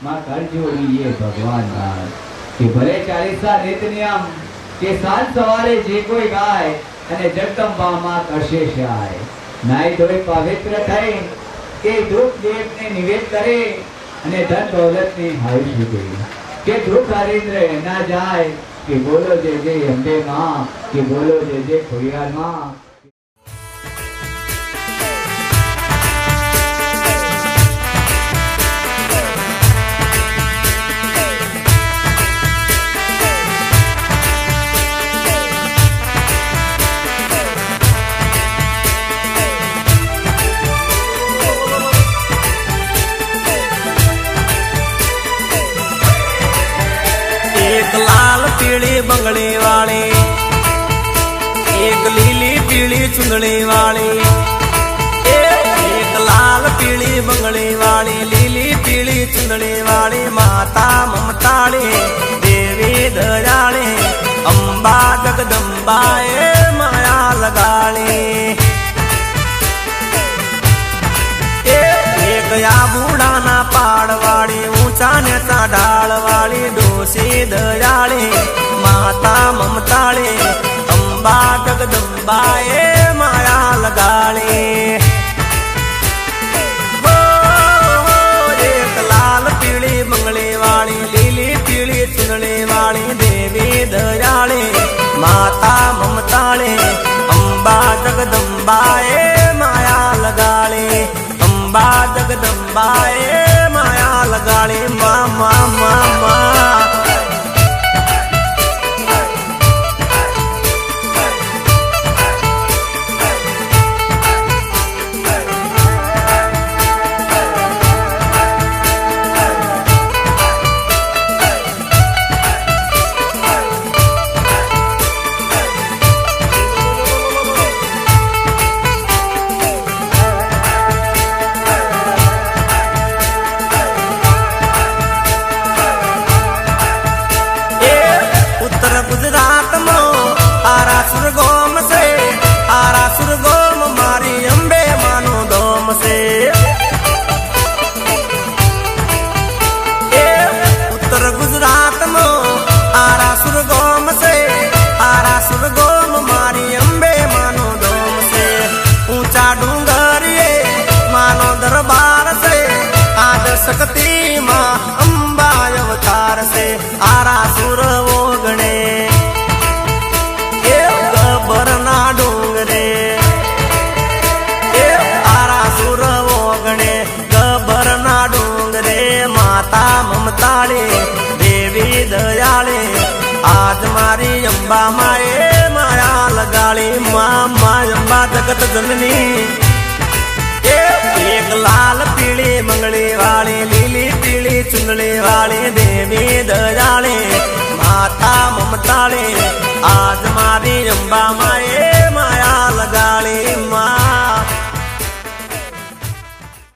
मां कर जोड़िए भगवान नाल कि भले 40 नित नियम के साल सवारे जे कोई गाय अने जगदंबा मां करशे सहाय नाई धोई पवित्र थई के दुख देव ने निवेद करे अने धन दौलत ने हाय सुधे के दुख हरिंद्र ना जाए कि बोलो जय जय अम्बे मां कि बोलो जय जय खोड़ियार मां। एक लाल पीली बंगड़ी वाली, एक लीली पीली चुंदड़ी वाली, एक लाल पीली बंगड़ी वाली, लीली पीली चुंदड़ी वाली, माता ममताली देवी दयाली अम्बा जगदम्बा ए माया लगाली। एक या बूढ़ा ना पाड़ वाली, ऊंचा नेता ढाल वाली, डोसी दयाली माता ममताली अम्बा जगदम्बा ए माया लगाली। एक लाल पीली बंगड़ी वाली, लीली पीली चुनड़ी वाली, देवी दयाली माता ममताली अम्बा जगदम्बा ए माया लगाली। अम्बा जगदम्बा ए माया लगाली माँ माँ माँ माँ। गुजरात में आरा सुरगोम से, आरा सुरगोम मारी अम्बे मानो दोम से। उत्तर गुजरात में आरा सुरगोम से, आरा सुरगोम मारी अम्बे मानो दोम से। ऊंचा डूंगरिए मानो दरबार से, आज शक्ति माँ अम्बा अवतार से। आरा सुर वो गणे गब्बरना डोंगरे, आरा सुर वो गणे गब्बरना डोंगरे, माता ममताली देवी दयाली आज मारी अम्बा माए माया लगाली माँ माँ अम्बा जगत जननी। एक लाल पीली मंगली वाली, लीली पीली चुनड़ी वाली, देवी दयाली माता ममताली आज मारी अम्बा।